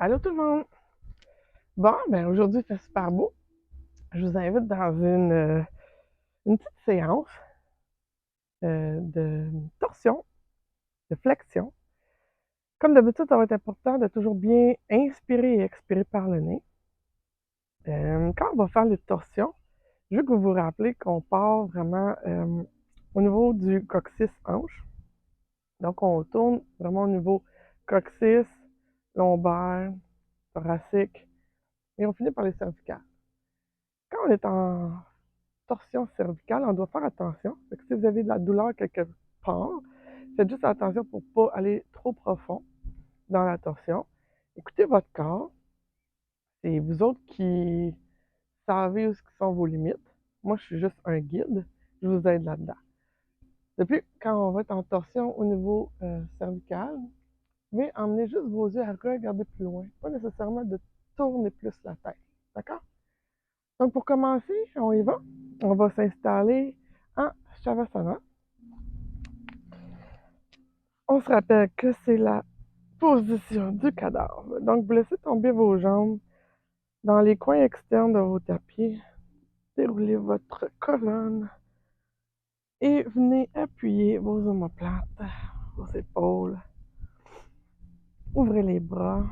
Allô tout le monde! Bon, ben aujourd'hui il fait super beau. Je vous invite dans une petite séance de torsion, de flexion. Comme d'habitude, ça va être important de toujours bien inspirer et expirer par le nez. Quand on va faire les torsions, je veux que vous vous rappelez qu'on part vraiment au niveau du coccyx-hanche. Donc on tourne vraiment au niveau coccyx, lombaire, thoracique, et on finit par les cervicales. Quand on est en torsion cervicale, on doit faire attention. Fait que si vous avez de la douleur quelque part, faites juste attention pour ne pas aller trop profond dans la torsion. Écoutez votre corps. C'est vous autres qui savez où sont vos limites. Moi, je suis juste un guide. Je vous aide là-dedans. Depuis quand on va être en torsion au niveau cervical, mais emmenez juste vos yeux à regarder plus loin. Pas nécessairement de tourner plus la tête. D'accord? Donc, pour commencer, on y va. On va s'installer en Shavasana. On se rappelle que c'est la position du cadavre. Donc, vous laissez tomber vos jambes dans les coins externes de vos tapis. Déroulez votre colonne et venez appuyer vos omoplates, vos épaules. Ouvrez les bras,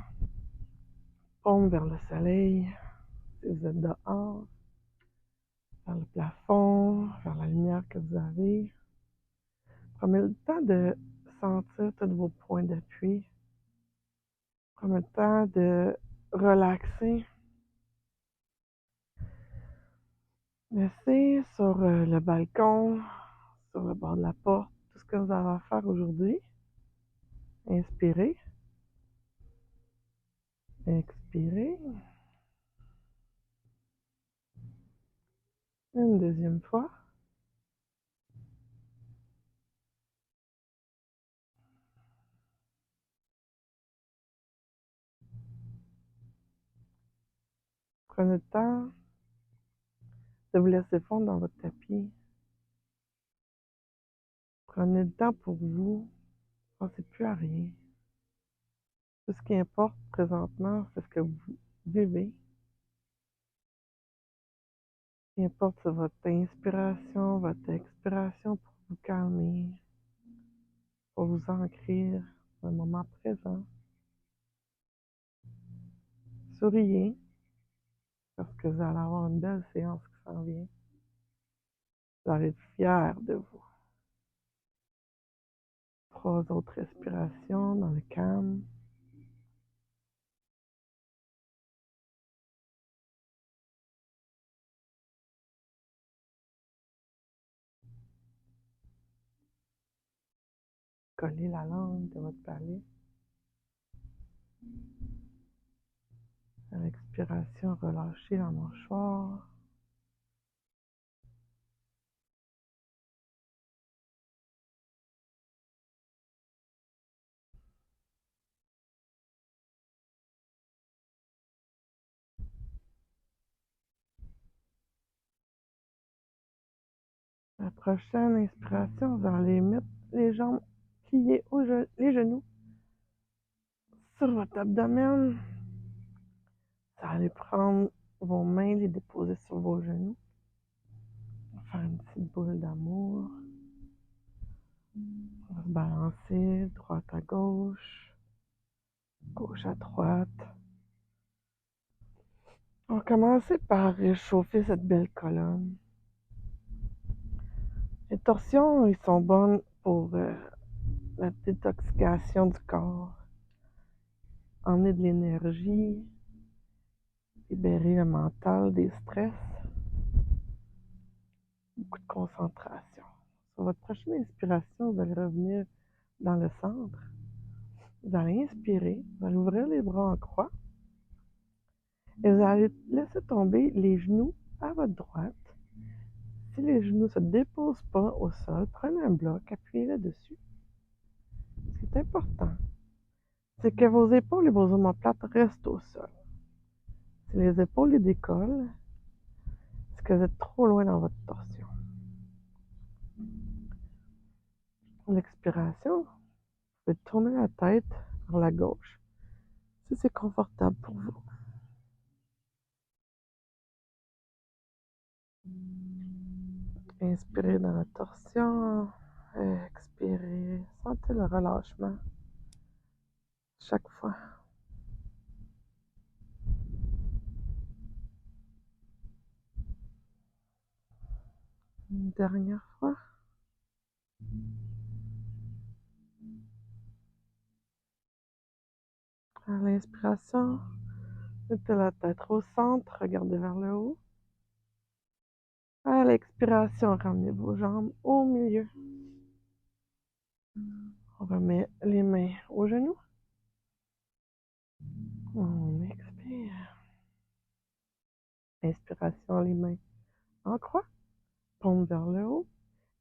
paume vers le soleil. Si vous êtes dehors, vers le plafond, vers la lumière que vous avez. Prenez le temps de sentir tous vos points d'appui. Prenez le temps de relaxer. Laissez sur le balcon, sur le bord de la porte, tout ce que vous avez à faire aujourd'hui. Inspirez. Expirez. Une deuxième fois. Prenez le temps de vous laisser fondre dans votre tapis. Prenez le temps pour vous. Ne pensez plus à rien. Tout ce qui importe présentement, c'est ce que vous vivez. Ce qui importe, c'est votre inspiration, votre expiration pour vous calmer, pour vous ancrer dans le moment présent. Souriez, parce que vous allez avoir une belle séance qui s'en vient. Vous allez être fiers de vous. 3 autres respirations dans le calme. Collez la langue de votre palais. À l'expiration, relâchez la mâchoire. La prochaine inspiration, vous allez mettre les jambes pliées, les genoux sur votre abdomen. Vous allez prendre vos mains, les déposer sur vos genoux. Faire une petite boule d'amour. On va se balancer droite à gauche, gauche à droite. On va commencer par réchauffer cette belle colonne. Les torsions, ils sont bonnes pour la détoxication du corps, emmener de l'énergie, libérer le mental des stress, beaucoup de concentration. Sur votre prochaine inspiration, vous allez revenir dans le centre. Vous allez inspirer, vous allez ouvrir les bras en croix et vous allez laisser tomber les genoux à votre droite. Si les genoux ne se déposent pas au sol, prenez un bloc, appuyez-le dessus. Ce qui est important, c'est que vos épaules et vos omoplates restent au sol. Si les épaules les décollent, c'est que vous êtes trop loin dans votre torsion. L'expiration, vous pouvez tourner la tête vers la gauche. si c'est confortable pour vous. Inspirez dans la torsion, expirez, sentez le relâchement chaque fois. Une dernière fois. À l'inspiration, mettez la tête au centre, regardez vers le haut. À l'expiration, ramenez vos jambes au milieu. On remet les mains aux genoux. On expire. Inspiration, les mains en croix. Paume vers le haut.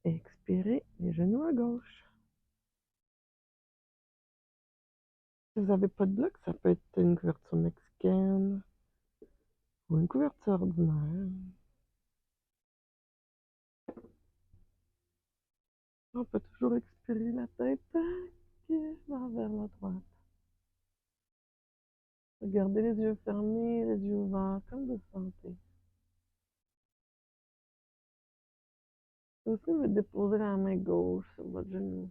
Expirez, les genoux à gauche. Si vous n'avez pas de bloc, ça peut être une couverture mexicaine ou une couverture ordinaire. On peut toujours expirer la tête vers la droite. Regardez les yeux fermés, les yeux ouverts, comme vous sentez. Vous aussi, vous déposez la main gauche sur votre genou.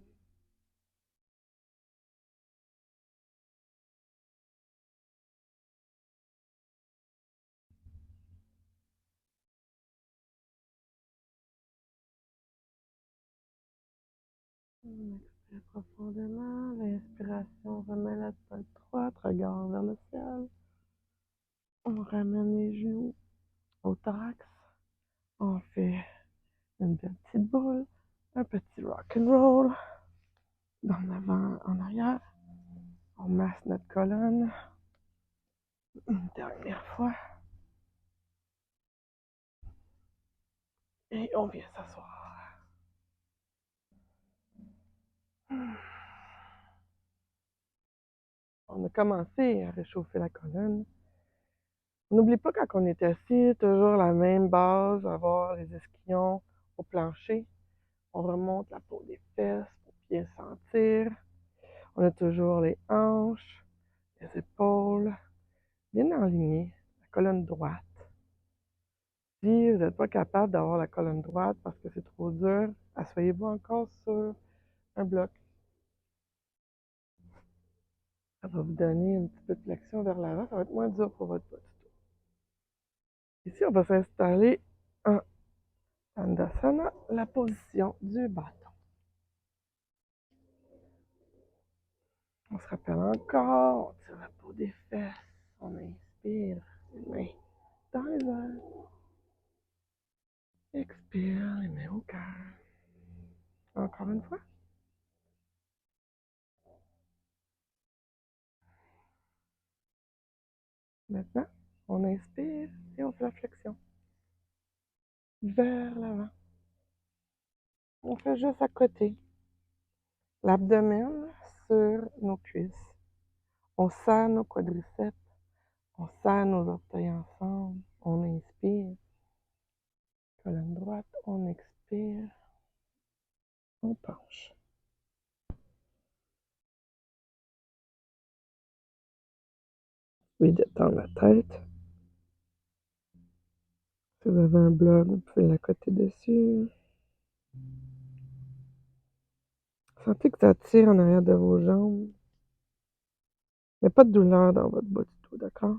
On expire profondément. L'inspiration remet la tête droite, regard vers le ciel. On ramène les genoux au thorax. On fait une belle petite boule, un petit rock and roll. D'en avant en arrière. On masse notre colonne. Une dernière fois. Et on vient s'asseoir. On a commencé à réchauffer la colonne. On n'oublie pas quand on est assis, toujours la même base, avoir les ischions au plancher. On remonte la peau des fesses pour bien sentir. On a toujours les hanches, les épaules bien alignées, la colonne droite. Si vous n'êtes pas capable d'avoir la colonne droite parce que c'est trop dur, asseyez-vous encore sur un bloc. Ça va vous donner un petit peu de flexion vers l'avant, ça va être moins dur pour votre bas du dos. Ici, on va s'installer en Tandasana, la position du bâton. On se rappelle encore, on tire la peau des fesses, on inspire, les mains dans les airs. Expire, les mains au cœur. Encore une fois. Maintenant, on inspire et on fait la flexion. Vers l'avant. On fait juste à côté. L'abdomen sur nos cuisses. On serre nos quadriceps. On serre nos orteils ensemble. On inspire. Colonne droite. On expire. On penche. Puis détendre la tête. Si vous avez un bloc, vous pouvez l'accoter dessus. Sentez que ça tire en arrière de vos jambes. Il n'y a pas de douleur dans votre bas du tout, d'accord?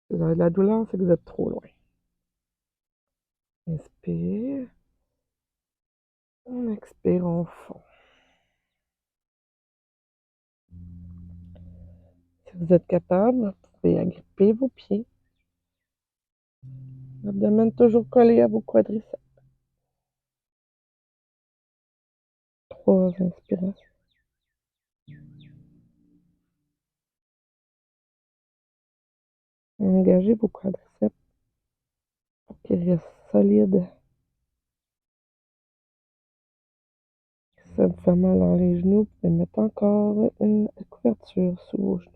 Si vous avez de la douleur, c'est que vous êtes trop loin. Inspire. On expire, on fond. Si vous êtes capable, vous pouvez agripper vos pieds. L'abdomen toujours collé à vos quadriceps. 3 inspirations. Engagez vos quadriceps pour qu'ils restent solides. Si ça vous fait mal dans les genoux, vous pouvez mettre encore une couverture sous vos genoux.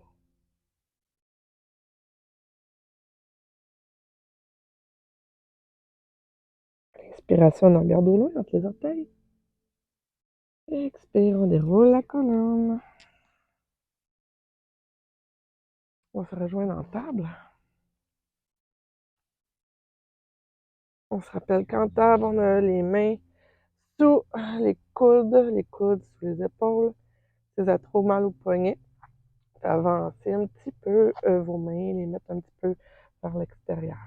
Inspiration, on en garde au loin entre les orteils. Expire, on déroule la colonne. On va se rejoindre en table. On se rappelle qu'en table, on a les mains sous les coudes sous les épaules. Si vous avez trop mal au poignet, avancez un petit peu vos mains, les mettre un petit peu vers l'extérieur.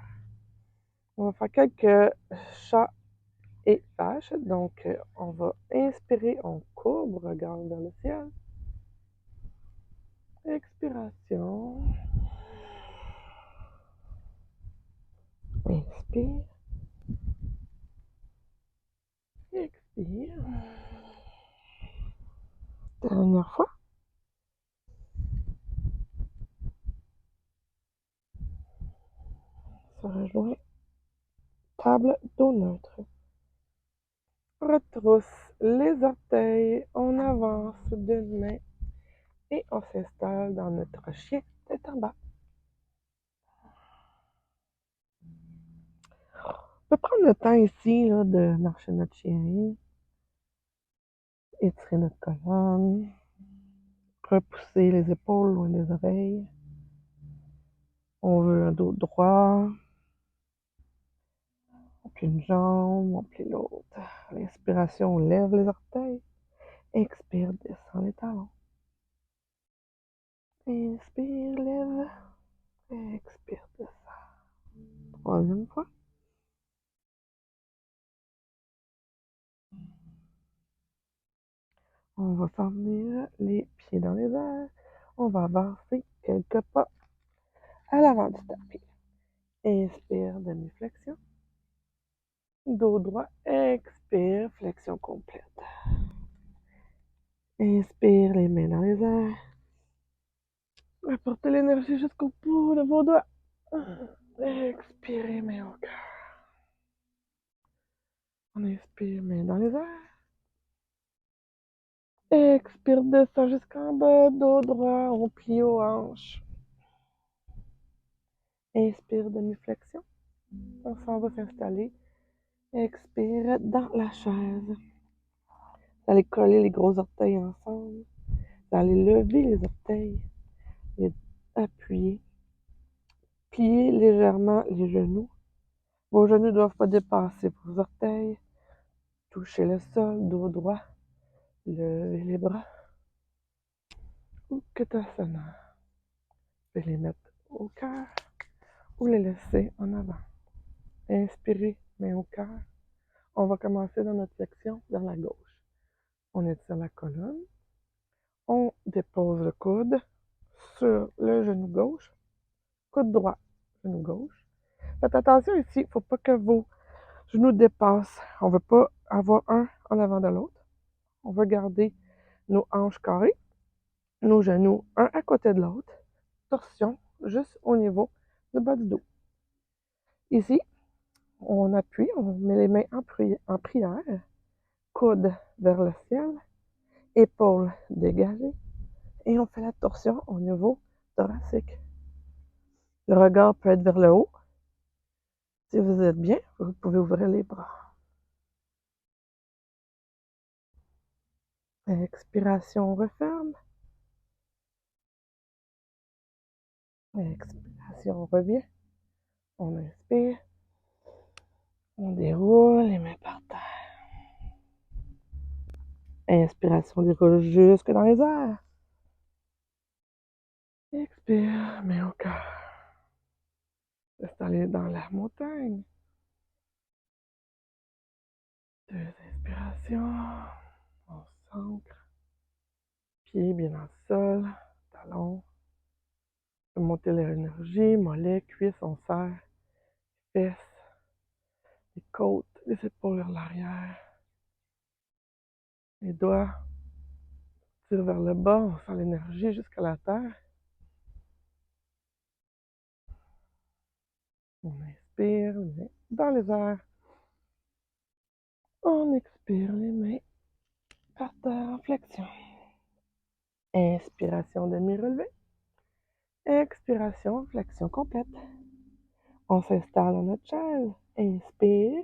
On va faire quelques chats et vaches. Donc, on va inspirer, on courbe, regarde vers le ciel. Expiration. Inspire. Expire. Dernière fois. Se rejoint. Table dos neutre. Retrousse les orteils. On avance d'une main et on s'installe dans notre chien tête en bas. On peut prendre le temps ici là, de marcher notre chien, étirer notre colonne, repousser les épaules loin des oreilles. On veut un dos droit. On plie une jambe, on plie l'autre. L'inspiration, on lève les orteils. Expire, descend les talons. Inspire, lève. Expire, descend. Troisième fois. On va s'emmener les pieds dans les airs. On va avancer quelques pas à l'avant du tapis. Inspire, demi-flexion. Dos droit, expire, flexion complète. Inspire, les mains dans les airs. Apportez l'énergie jusqu'au bout de vos doigts. Expirez, mains au cœur. On inspire, mains dans les airs. Expire, descend jusqu'en bas, dos droit, on plie aux hanches. Inspire, demi-flexion. On s'en va s'installer. Expire dans la chaise. Vous allez coller les gros orteils ensemble. Vous allez lever les orteils, les appuyer. Pliez légèrement les genoux. Vos genoux ne doivent pas dépasser vos orteils. Touchez le sol, dos droit. Levez les bras. Utkatasana. Vous pouvez les mettre au cœur ou les laisser en avant. Inspirez, main au cœur. On va commencer dans notre flexion vers la gauche. On étire la colonne. On dépose le coude sur le genou gauche. Coude droit, genou gauche. Faites attention ici, il ne faut pas que vos genoux dépassent. On ne veut pas avoir un en avant de l'autre. On veut garder nos hanches carrées, nos genoux un à côté de l'autre. Torsion juste au niveau du bas du dos. Ici, on appuie, on met les mains en prière, coude vers le ciel, épaules dégagées, et on fait la torsion au niveau thoracique. Le regard peut être vers le haut. Si vous êtes bien, vous pouvez ouvrir les bras. Expiration, on referme. Expiration, on revient. On inspire. On déroule les mains par terre. Inspiration, déroule jusque dans les airs. Expire, main au cœur. Installez dans la montagne. Deux inspirations. On s'ancre. Pieds bien dans le sol. Talons. On peut monter l'énergie. Mollets, cuisses, on serre. Fesses. Les côtes. Les épaules vers l'arrière. Les doigts. Tire vers le bas. On sent l'énergie jusqu'à la terre. On inspire, les mains dans les airs. On expire, les mains par terre en flexion. Inspiration demi-relevée. Expiration, flexion complète. On s'installe dans notre chaise. Inspire.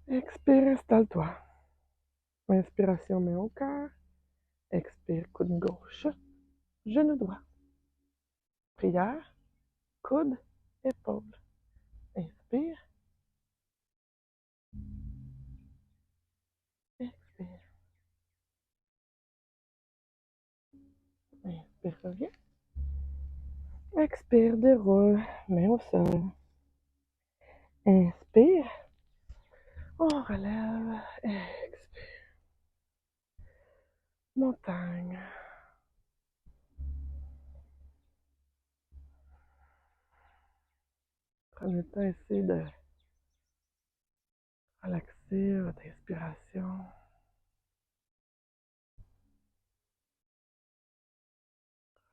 Expire, installe-toi. Inspiration, main au cœur. Expire, coude gauche. Genou droit. prière, coude, épaule. Inspire, expire. Inspire, reviens. Expire, déroule, main au sol. Inspire, on relève, expire. Montagne. Prenez le temps ici de relaxer votre inspiration.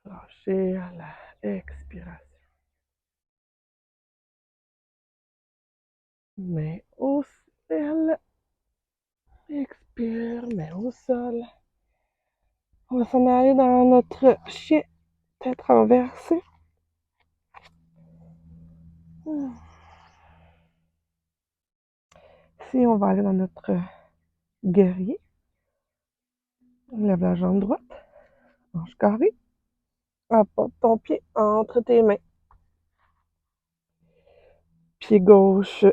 Lâchez à la expiration. Main au ciel. Expire, main au sol. On va s'en aller dans notre chien tête renversée. Ici, on va aller dans notre guerrier. Lève la jambe droite. Hanche carrée. Apporte ton pied entre tes mains. Pied gauche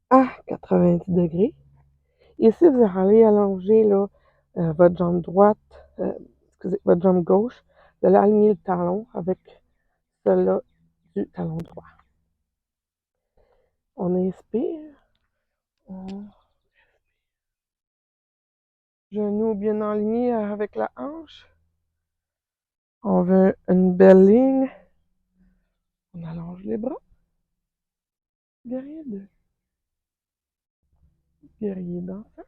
à 90 degrés. Ici, vous allez allonger là, votre jambe droite, votre jambe gauche. Vous allez aligner le talon avec celle-là du talon droit. On inspire. Genoux bien alignés avec la hanche. On veut une belle ligne. On allonge les bras. Guerrier 2. Guerrier dansant.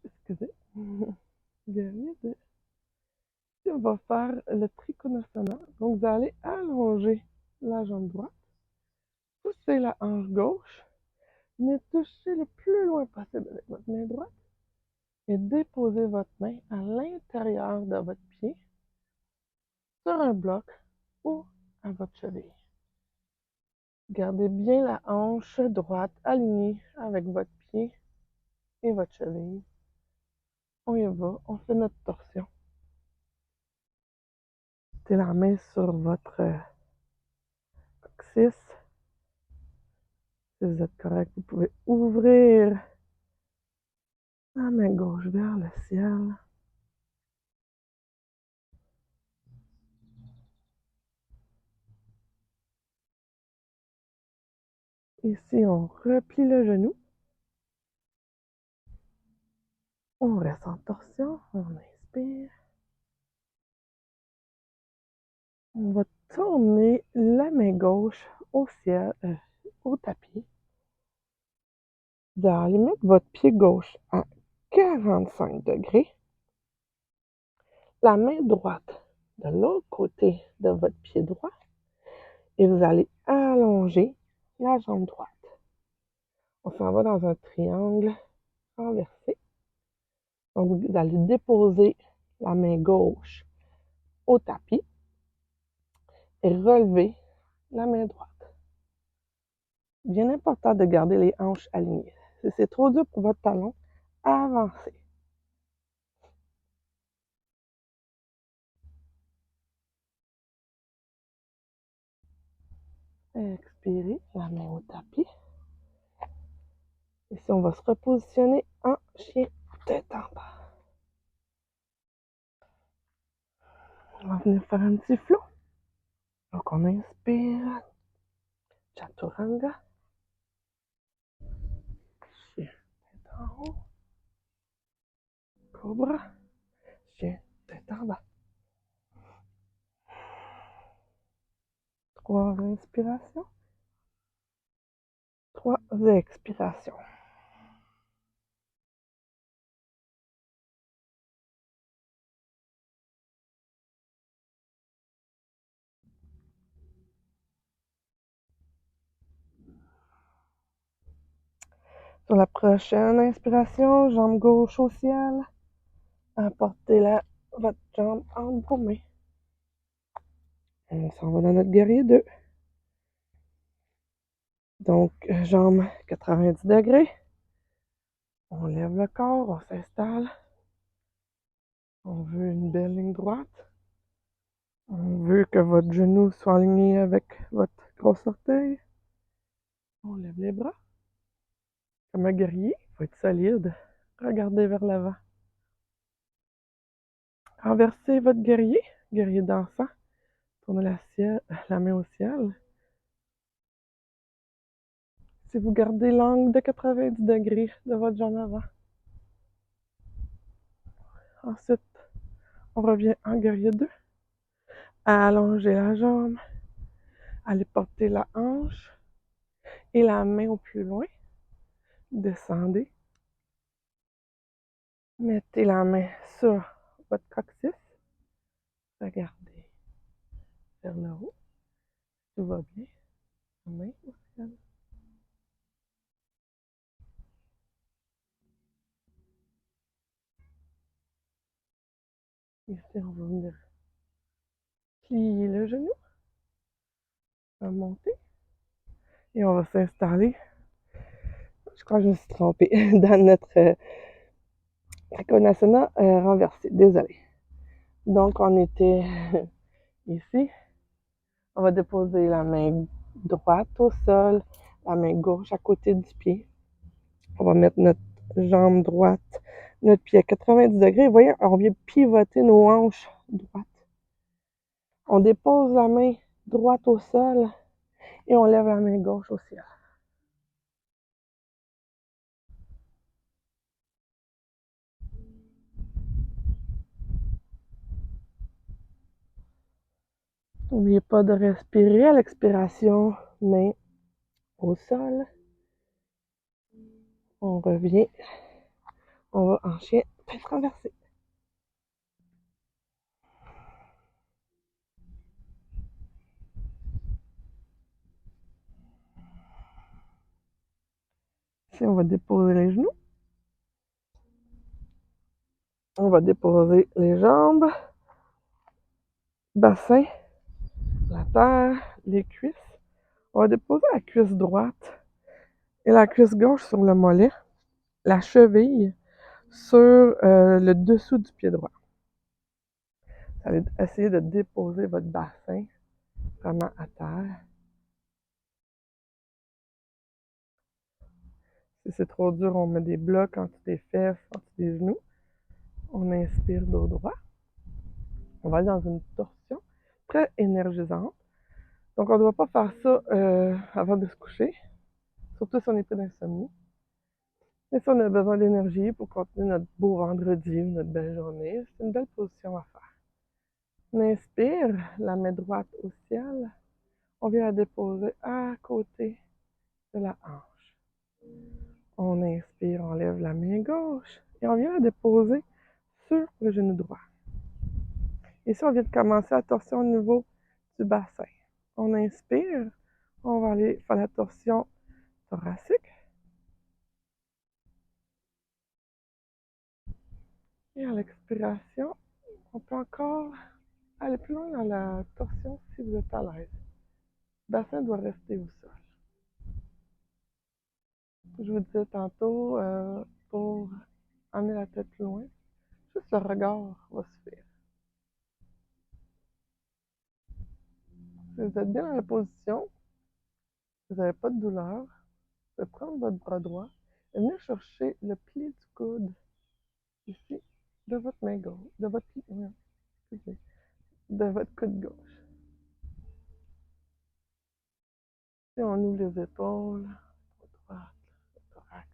Excusez. Guerrier 2. Puis on va faire le trikonasana. Donc vous allez allonger la jambe droite. Poussez la hanche gauche. Venez toucher le plus loin possible avec votre main droite. Et déposez votre main à l'intérieur de votre pied sur un bloc ou à votre cheville. Gardez bien la hanche droite alignée avec votre pied et votre cheville. On y va, on fait notre torsion. Mettez la main sur votre coccyx. Si vous êtes correct, vous pouvez ouvrir la main gauche vers le ciel. Ici, on replie le genou. On reste en torsion, on inspire. On va tourner la main gauche au ciel, au tapis. Vous allez mettre votre pied gauche à 45 degrés. La main droite de l'autre côté de votre pied droit. Et vous allez allonger la jambe droite. On s'en va dans un triangle renversé. Donc, vous allez déposer la main gauche au tapis et relever la main droite. Bien important de garder les hanches alignées. Si c'est trop dur pour votre talon, avancez. Expirez, la main au tapis. Ici, on va se repositionner en chien tête en bas. On va venir faire un petit flot. Donc, on inspire. Chaturanga. Chien tête en haut. Cobra. Chien tête en bas. 3 inspirations. 3 expirations. Sur la prochaine inspiration, jambe gauche au ciel. Apportez votre jambe entre vos mains. On s'en va dans notre guerrier 2. Donc, jambe 90 degrés. On lève le corps, on s'installe. On veut une belle ligne droite. On veut que votre genou soit aligné avec votre gros orteil. On lève les bras. Comme un guerrier, il faut être solide. Regardez vers l'avant. Renversez votre guerrier, guerrier dansant. Tournez la main au ciel. Si vous gardez l'angle de 90 degrés de votre jambe avant. Ensuite, on revient en guerrier 2. Allongez la jambe. Allez porter la hanche et la main au plus loin. Descendez. Mettez la main sur votre coccyx. Regardez vers le haut. Tout va bien. La main au ciel. Ici, on va venir plier le genou. Remonter. Et on va s'installer. Je crois que je me suis trompée dans notre Trikonasana renversé. Désolé. Donc, on était ici. On va déposer la main droite au sol, la main gauche à côté du pied. On va mettre notre jambe droite, notre pied à 90 degrés. Vous voyez, on vient pivoter nos hanches droites. On dépose la main droite au sol et on lève la main gauche au ciel. N'oubliez pas de respirer à l'expiration, main au sol. On revient. On va en chien, tête renversée. Ici, on va déposer les genoux. On va déposer les jambes, bassin, la terre, les cuisses. On va déposer la cuisse droite et la cuisse gauche sur le mollet, la cheville sur le dessous du pied droit. Vous allez essayer de déposer votre bassin vraiment à terre. Si c'est trop dur, on met des blocs en dessous des fesses, en dessous des genoux. On inspire dos droit. On va aller dans une torsion très énergisante. Donc, on ne doit pas faire ça avant de se coucher, surtout si on est pris d'insomnie. Et si on a besoin d'énergie pour continuer notre beau vendredi ou notre belle journée, c'est une belle position à faire. On inspire, la main droite au ciel. On vient la déposer à côté de la hanche. On inspire, on lève la main gauche et on vient la déposer sur le genou droit. Ici, on vient de commencer la torsion au niveau du bassin. On inspire, on va aller faire la torsion thoracique. Et à l'expiration, on peut encore aller plus loin dans la torsion si vous êtes à l'aise. Le bassin doit rester au sol. Je vous disais tantôt, pour amener la tête plus loin, juste le regard va suffire. Si vous êtes bien dans la position, vous n'avez pas de douleur, vous pouvez prendre votre bras droit et venir chercher le pli du coude ici de votre main gauche, de votre pied, de votre coude gauche. Et on ouvre les épaules, droite, le thorax.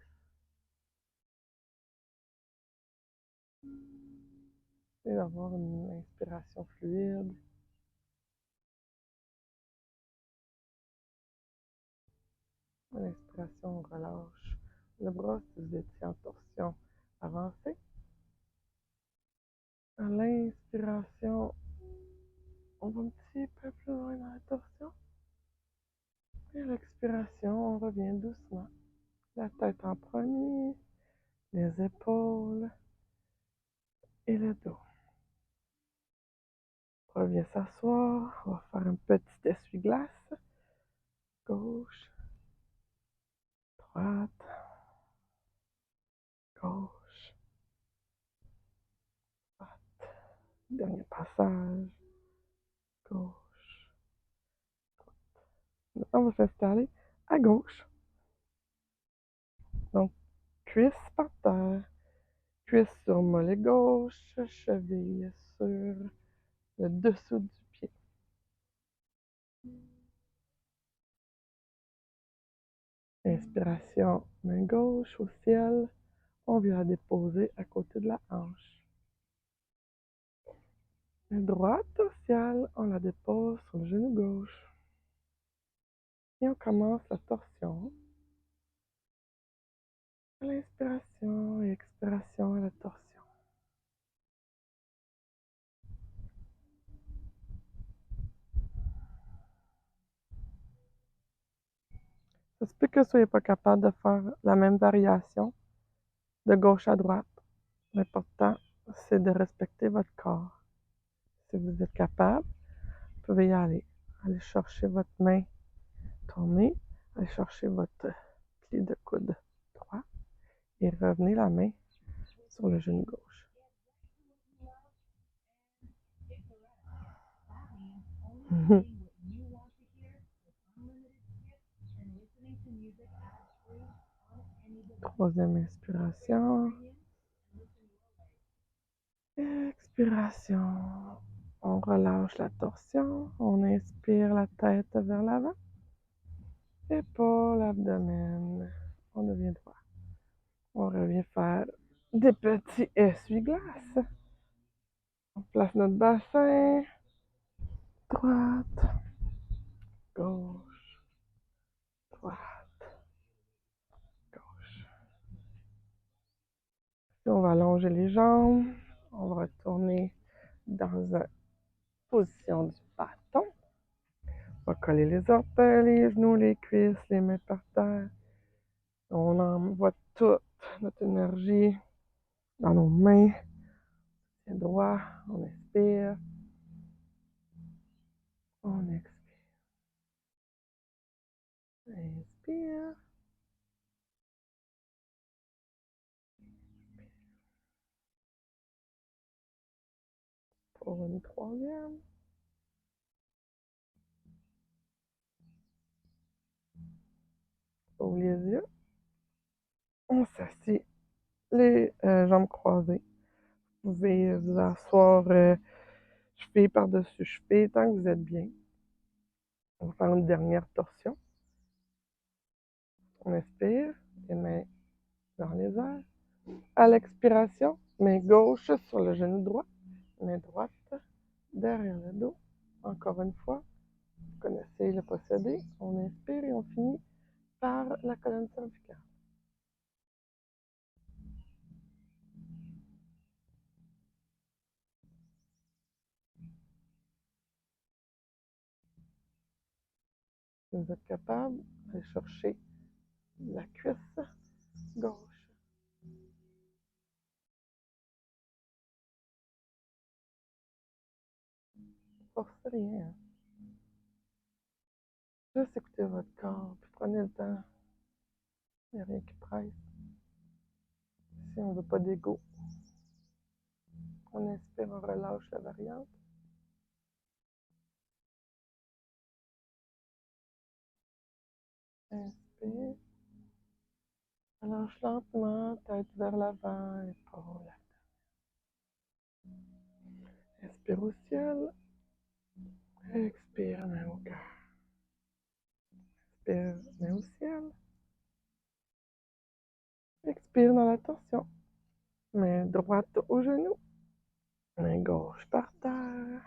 Et d'avoir une inspiration fluide. À l'inspiration, on relâche le bras si vous étiez en torsion avancée. À l'inspiration, on va un petit peu plus loin dans la torsion. Et à l'expiration, on revient doucement. La tête en premier, les épaules et le dos. On revient s'asseoir. On va faire un petit essuie-glace. Gauche, droite, gauche, droite. Dernier passage. gauche. Maintenant, on va s'installer à gauche. Donc, cuisse par terre, cuisse sur mollet gauche, cheville sur le dessous du pied. Inspiration, main gauche au ciel. On vient la déposer à côté de la hanche. Main droite au ciel, on la dépose sur le genou gauche. Et on commence la torsion. L'inspiration et expiration à la torsion. Ça se peut que vous ne soyez pas capable de faire la même variation de gauche à droite. L'important, c'est de respecter votre corps. Si vous êtes capable, vous pouvez y aller. Allez chercher votre main tournée, allez chercher votre pli de coude droit et revenez la main sur le genou gauche. Troisième inspiration. Expiration. On relâche la torsion. On inspire la tête vers l'avant. Épaules, abdomen. On devient droit. On revient faire des petits essuie-glaces. On place notre bassin. Droite. Gauche. Droite. Gauche. Puis on va allonger les jambes. On va retourner dans une position du bâton. On va coller les orteils, les genoux, les cuisses, les mains par terre. On envoie toute notre énergie dans nos mains. C'est droit. On inspire. On expire. Inspire. Pour une troisième. Ouvre les yeux. On s'assied. Les jambes croisées. Vous pouvez vous asseoir cheville par-dessus cheville tant que vous êtes bien. On va faire une dernière torsion. On inspire, les mains dans les airs. À l'expiration, main gauche sur le genou droit, main droite derrière le dos. Encore une fois, vous connaissez le procédé. On inspire et on finit par la colonne cervicale. Si vous êtes capable, allez chercher la cuisse gauche. Forcez rien. Hein. Juste écoutez votre corps, puis prenez le temps. Il n'y a rien qui presse. Si on ne veut pas d'ego, on inspire, on relâche la variante. Inspire. Relâche lentement, tête vers l'avant, épaule. Inspire au ciel. Expire, main au cœur. Inspire, main au ciel. Expire dans la torsion. Main droite au genou. Main gauche par terre.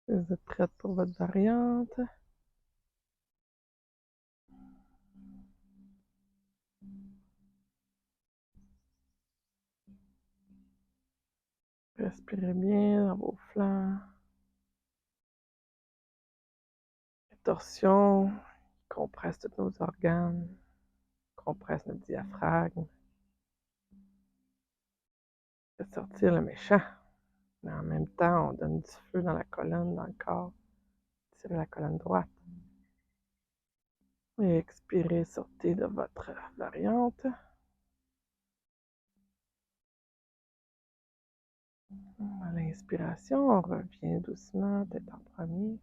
Vous êtes prête pour votre variante. Respirez bien dans vos flancs. Les torsions compressent tous nos organes, compressent notre diaphragme. Fait sortir le méchant. Mais en même temps, on donne du feu dans la colonne, dans le corps. étirez la colonne droite. Et expirez, sortez de votre variante. À l'inspiration, on revient doucement, tête en premier.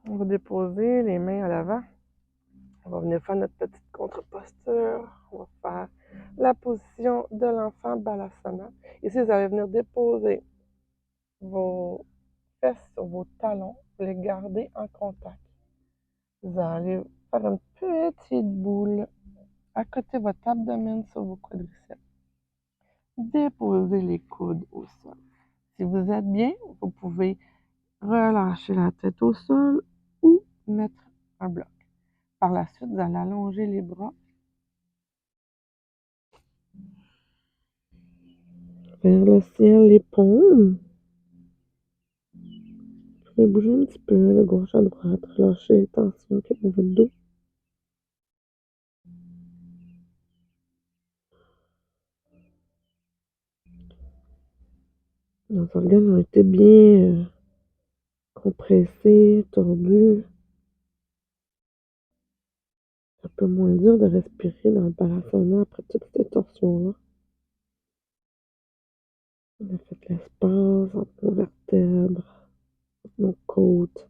On va déposer les mains à l'avant. On va venir faire notre petite contre-posture. On va faire la position de l'enfant Balasana. Ici, vous allez venir déposer vos fesses sur vos talons. Vous les gardez en contact. Vous allez faire une petite boule à côté de votre abdomen sur vos quadriceps. Déposez les coudes au sol. Si vous êtes bien, vous pouvez relâcher la tête au sol ou mettre un bloc. Par la suite, vous allez allonger les bras. Vers le ciel, les paumes. Vous pouvez bouger un petit peu de gauche à droite, relâcher les tensions qui est dans votre dos. Nos organes ont été bien compressés, tordus. C'est un peu moins dur de respirer dans le Balasana après toutes ces torsions-là. On a fait l'espace entre nos vertèbres, entre nos côtes.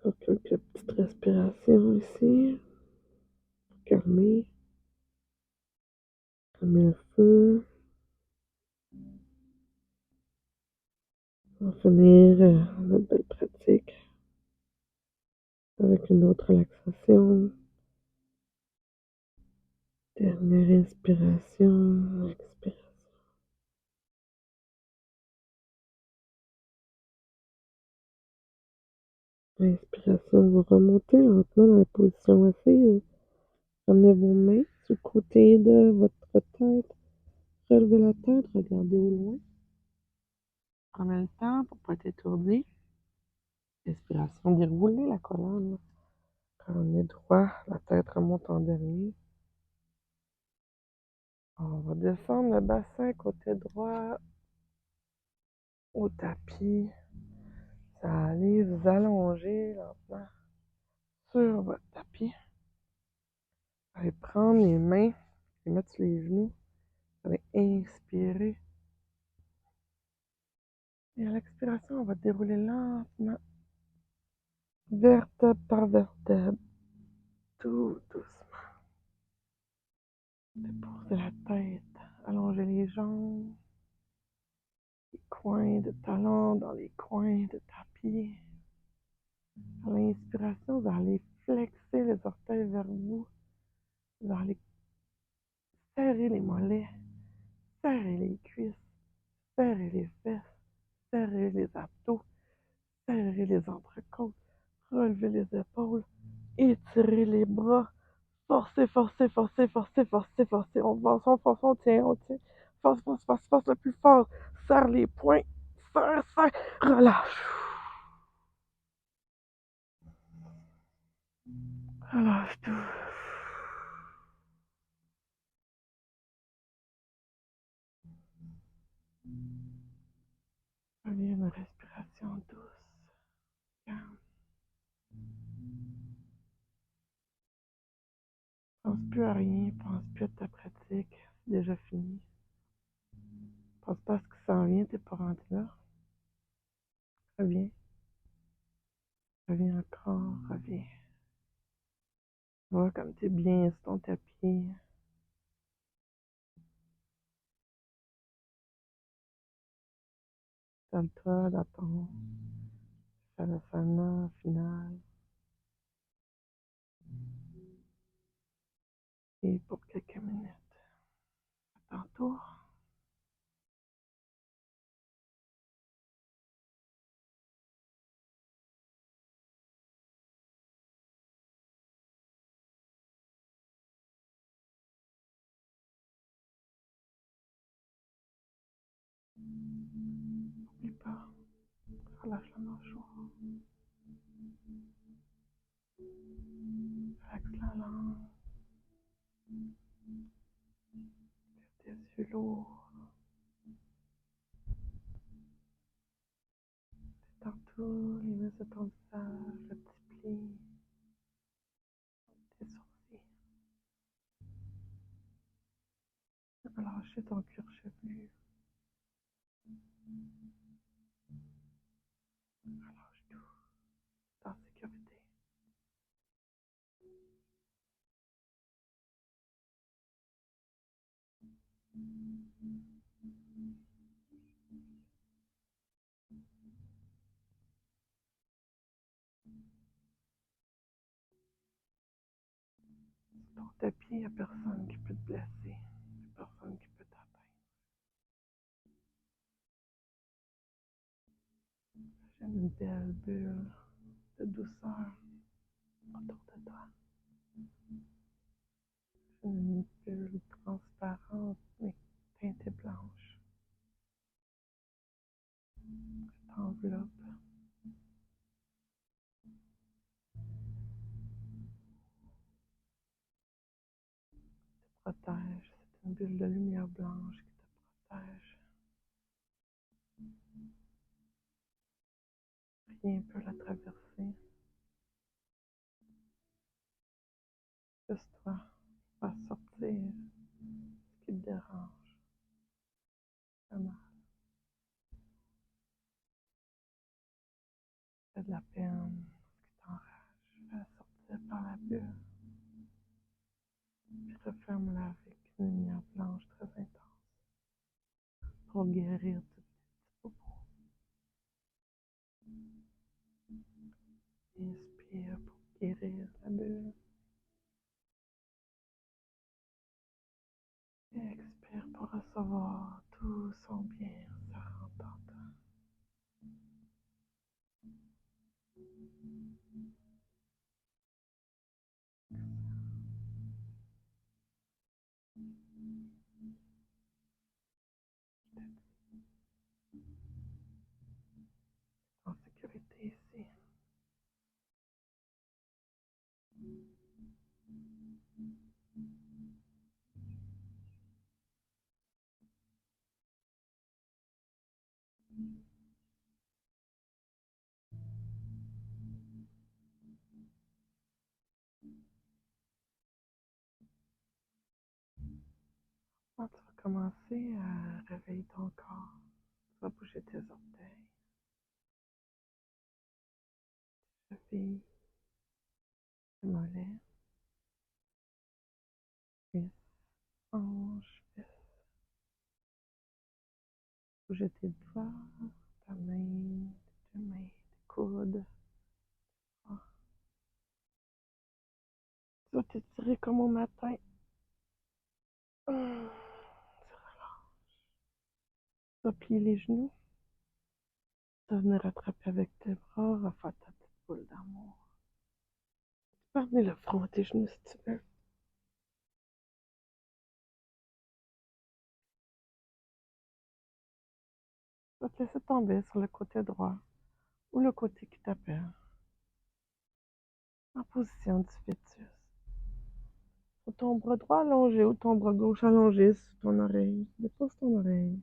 Encore quelques petites respirations ici. Calmer. Calmer le feu. On va finir notre belle pratique avec une autre relaxation. Dernière inspiration, expiration. Inspiration, vous remontez lentement dans la position assise. Ramenez vos mains sur le côté de votre tête. Relevez la tête, regardez au loin. Prenez le temps pour ne pas être étourdi. Inspiration, déroulez la colonne. Quand on est droit, la tête remonte en dernier. On va descendre le bassin côté droit au tapis. Vous allez vous allonger lentement sur votre tapis. Vous allez prendre les mains, les mettre sur les genoux. Vous allez inspirer. Et à l'expiration, on va dérouler lentement, vertèbre par vertèbre, tout doucement. Déposez la tête, allongez les jambes, les coins de talons dans les coins de tapis. À l'inspiration, vous allez flexer les orteils vers vous. Vous allez serrer les mollets, serrer les cuisses, serrer les fesses, serrer les abdos, serrer les entrecôtes, relever les épaules, étirer les bras, forcer, forcer, forcer, forcer, forcer, forcer. On force, on tient, on tient. Force, force, force, force le plus fort. Serre les poings, serre, serre, relâche. Relâche tout. Reviens une respiration douce, calme. Pense plus à rien, pense plus à ta pratique. C'est déjà fini. Pense pas à ce qui s'en vient, t'es pas rendu là. Reviens. Reviens encore, reviens. Vois comme t'es bien sur ton tapis. Installe-toi dans ton Savasana final. Et pour quelques minutes. À tantôt. N'oublie pas, relâche la mâchoire. Relaxe la langue. Tes yeux lourds. Détends tous les muscles de ton visage, le petit pli, tes sourcils. Relâchez ton cuir chevelu. Relâche tout. T'es en sécurité. Sur ton tapis, il n'y a personne qui peut te blesser. Il n'y a personne qui peut t'atteindre. J'ai une belle bulle de douceur autour de toi. J'ai une bulle transparente mais teintée blanche. T'enveloppe. Protège. C'est une bulle de lumière blanche qui te protège. Rien ne peut la traverser. Juste toi va sortir ce qui te dérange. Ça mal. Fais de la peine, ce qui t'enrage. Fais sortir par la bulle. Puis referme-la avec une lumière blanche très intense pour guérir tout petit bobo. Inspire pour guérir la bulle. Et expire pour recevoir tout son bien-être en toi. En sécurité ici. Quand tu vas commencer à réveiller ton corps, tu vas bouger tes orteils, chevilles, tes mollets, cuisses, hanches, fesses. Bouger tes doigts, ta main, tes deux mains, tes coudes. Ah. Tu vas t'étirer comme au matin. Tu vas plier les genoux. Tu vas venir rattraper avec tes bras, refaire ta petite boule d'amour. Tu peux amener le front à tes genoux si tu veux. Tu vas te laisser tomber sur le côté droit ou le côté qui t'appelle, en position du fœtus. Sur ton bras droit allongé ou ton bras gauche allongé sur ton oreille. Dépose ton oreille.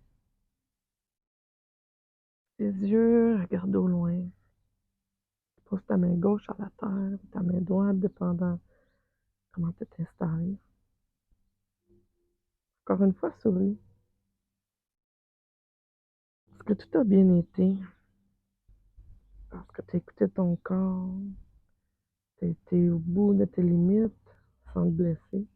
Tes yeux regardent au loin. Pose ta main gauche à la terre, ta main droite, dépendant comment tu t'es installé. Encore une fois, souris. Parce que tout a bien été. Parce que tu as écouté ton corps. Tu as été au bout de tes limites sans te blesser.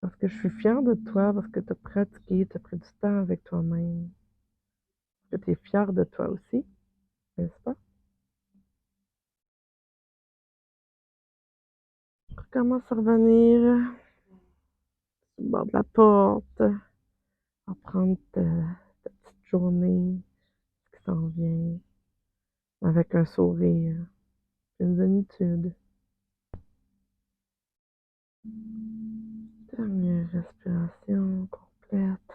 Parce que je suis fière de toi, parce que tu as pratiqué, tu as pris du temps avec toi-même. Parce que tu es fière de toi aussi, n'est-ce pas? Recommence à revenir sur le bord de la porte, à prendre ta petite journée, ce qui s'en vient, avec un sourire, une zénitude. Dernière respiration complète.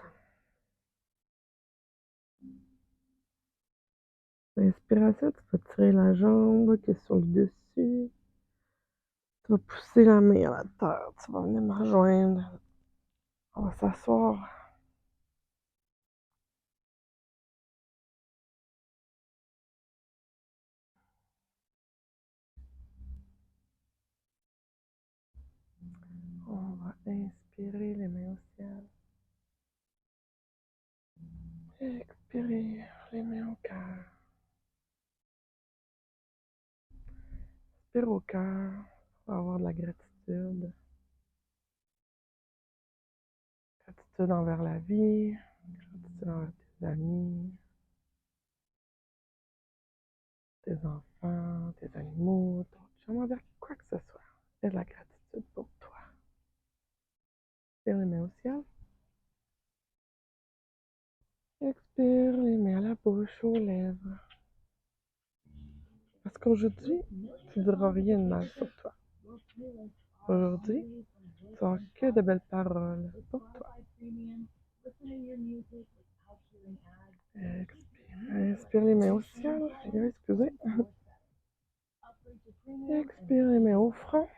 L'inspiration, tu vas tirer la jambe qui est sur le dessus. Tu vas pousser la main à la terre. Tu vas venir me rejoindre. On va s'asseoir. On va inspirer les mains au ciel. Expirer les mains au cœur. Inspire au cœur pour avoir de la gratitude. Gratitude envers la vie. Gratitude envers tes amis, tes enfants, tes animaux, ton chum, envers quoi que ce soit. Il y a de la gratitude pour toi. Inspire les mains au ciel. Expire les mains à la bouche, aux lèvres. Parce qu'aujourd'hui, tu ne diras rien de mal sur toi. Aujourd'hui, tu n'as que de belles paroles pour toi. Expire, inspire les mains au ciel. Excusez. Expire les mains au front.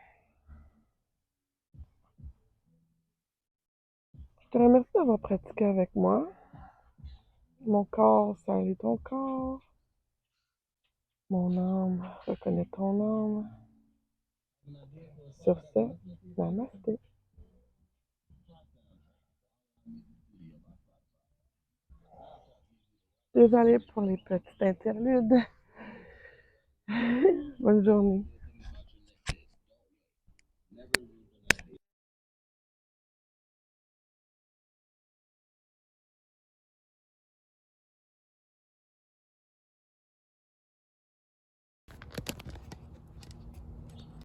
Je te remercie d'avoir pratiqué avec moi. Mon corps salue ton corps. Mon âme reconnaît ton âme. Sur ce, namasté. Désolée pour les petites interludes. Bonne journée.